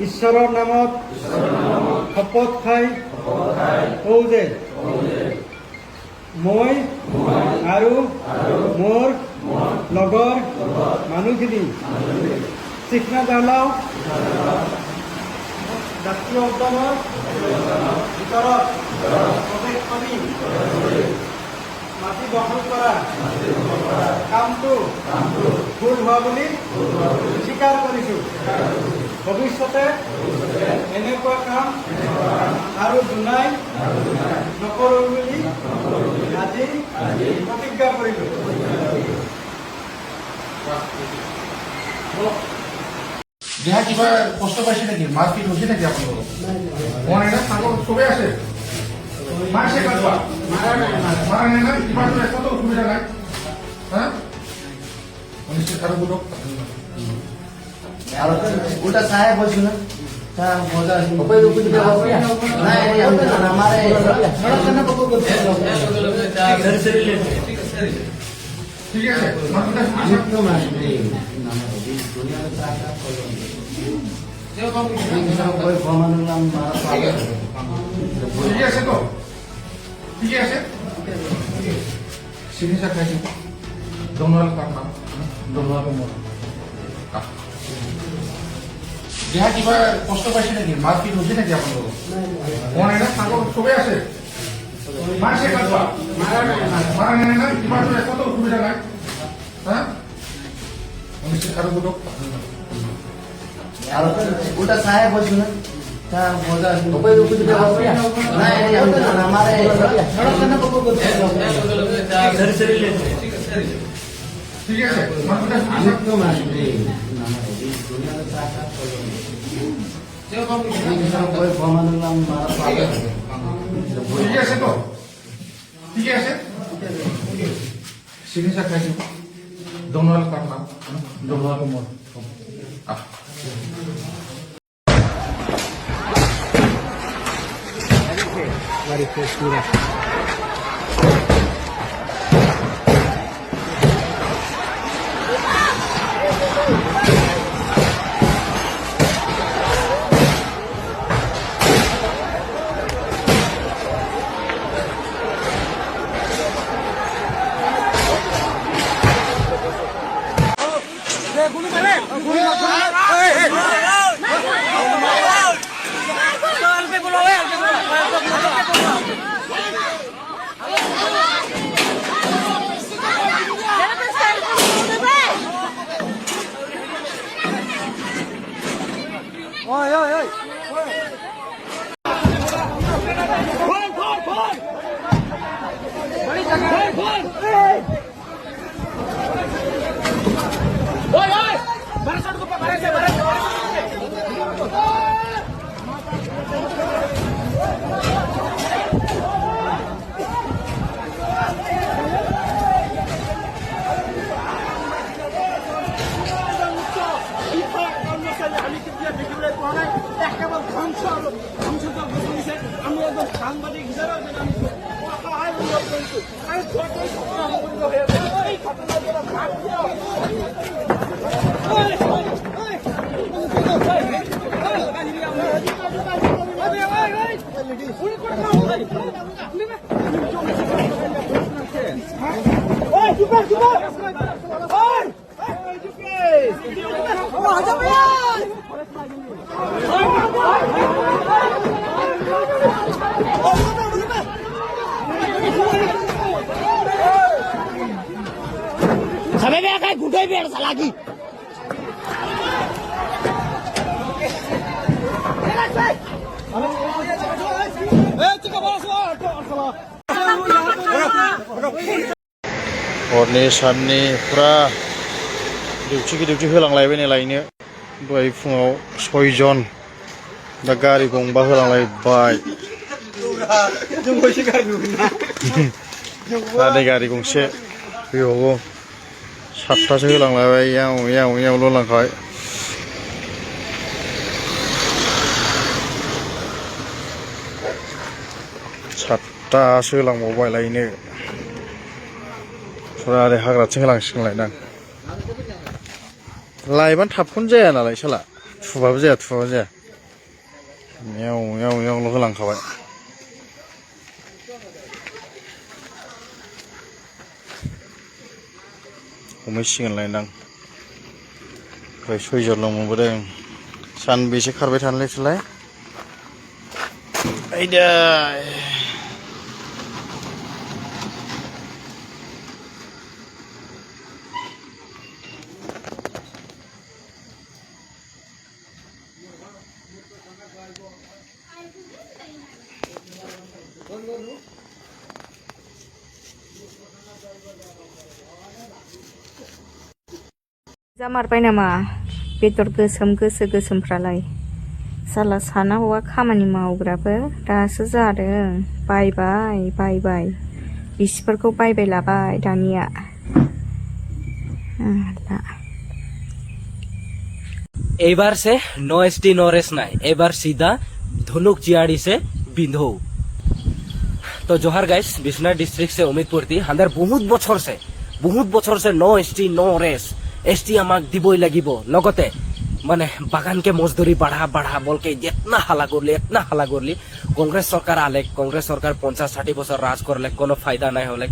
ঈশ্বৰৰ নামত শপত খাই কওঁ যে মই আৰু মোৰ লগৰ মানুহখিনি চিকনাজালাও জাতীয় উদ্যানৰ ভিতৰত প্ৰৱেশ কৰি মাটি দখল কৰা কামটো ভুল হোৱা বুলি স্বীকাৰ কৰিছোঁ। ভৱিষ্যতে এনেকুৱা কাম আৰু দুনাই নকৰোঁ বুলি আজি প্ৰতিজ্ঞা কৰিলোঁ। দেহা কিবা কষ্ট পাইছে নেকি? মাৰপিট হৈছে নেকি আপোনালোকৰ? মই এনে চাবৰ চবেই আছে। মাৰছে কাটবা মাৰা নাই না? কিবা একোতো অসুবিধা নাই। হ্যাঁ নিশ্চয় কারো দুটো उल्टा साहेब बोल ना क्या मजा कोई रुक नहीं हमारे सड़क करना पको ঠিক আছে कोई भ्रमण ঠিক আছে তো ঠিক আছে সিরিজা খাইছে ডোনাল কার নাম ডোনাল মোর দেহা কিবা কষ্ট পাইছে নাকি? মারপিট হৈছে নাকি আপোনালোকৰ? মই এনে চাবৰ চবেই আছে। মাৰছে কাটবা মাৰা নাই না? কিবা একোতো অসুবিধা নাই। হ্যাঁ নিশ্চয় কারো দুটো उल्टा साहेब बोल ना क्या मजा कोई रुक नहीं हमारे सड़क करना पको ঠিক আছে कोई भ्रमण ঠিক আছে তো ঠিক আছে সিরিজা খাইছে ডোনাল কার নাম ডোনাল মোর সাংবাদিক হিসাবে Sabi ba kay gudoy ber sa lagi. हरनि साननि फुरा डिउटि होलांलायबाय नालायनो दहाय फुङाव 6 जन दा गारि गंबा होलांलायबाय दा गारि गंसे फैबावगौ 7थासो होलांलायबाय याव लांखाबाय दासो होलांबावबाय लायनो फुरा ओरै हाग्राथिं होलांसिगोनलायदां लायबानो थाबखौनो जाया नालाय साला थुबाबो जाया याव याव यावल' होलांखाबाय हमहैसिगोनलायदां ओमफ्राय सयजनल' मोनबोदों सानबेसे खारबाय थानोलायसोलाय आयदै जामारबाय नामा बेदर गोसोम गोसो गोसोमफ्रालाय साला साना हौवा खामानि मावग्राबो दासो जादों बायबाय बिसिफोरखौ बायबाय लाबाय दानिया एबार से नो एसटी नो रेस नहीं एबार सीधा धनुक चियाड़ी से बिंधो। तो जोहार गाइस बिश्वनाथ डिस्ट्रिक्ट से उम्मीद पूर्ति अंदर बहुत बछर से नो एसटी नो रेस एसटी आमाक दिबई लागिब लगते माने बागान के मजदूरी बढ़ा बोल के इतना हाला करली कांग्रेस सरकार आले कांग्रेस सरकार 50-60 बছর राज करले कोनो फायदा नहीं होले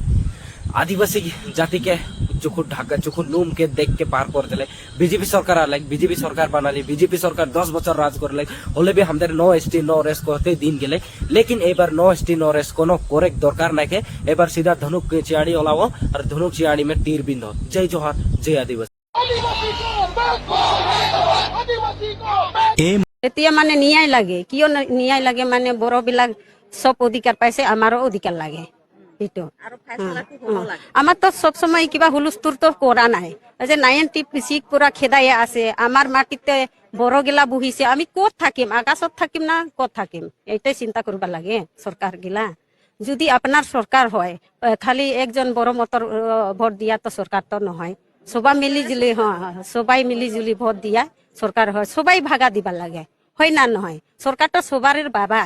आदिवासी जाति के चुखुट ढाका चुखुट लूम के देख के पार कर दिले बीजेपी सरकार आले बीजेपी सरकार बनाली बीजेपी सरकार 10 बছর राज करले होले भी हमদের नो एसटी नो रेस कहते दिन गेले लेकिन एबार नो एसटी नो रेस कोनो करेक्ट दरकार नहीं के एबार सीधा धनुक चियाड़ी ओलाओ और धनुक चियाड़ी में तीर बिंदो। जय जोहार जय आदिवासी। এতিয়া মানে নিয়াই লাগে কিয় নিয়াই লাগে মানে বড় বিলাক সব অধিকার পাইছে আমারও অধিকার লাগে এইটো আমার তো সব সময় কিবা হুলস্থুল তো করা নাই যে 90% পুরা খেদাই আছে আমার মাটিতে বড় গিলা বহিছে আমি কত থাকিম আকাশত থাকিম না কত থাকিম এইটাই চিন্তা করবা লাগে সরকার গিলা যদি আপনার সরকার হয় খালি একজন বড় মতর ভোট দিয়া তো সরকার তো নহয় সবাই মিলিজুলি সবাই মিলিজুলি ভোট দিয়া সরকার হয় সবাই ভাগা দিবা লাগে হয় না নহয় সরকার তো সবার বাবা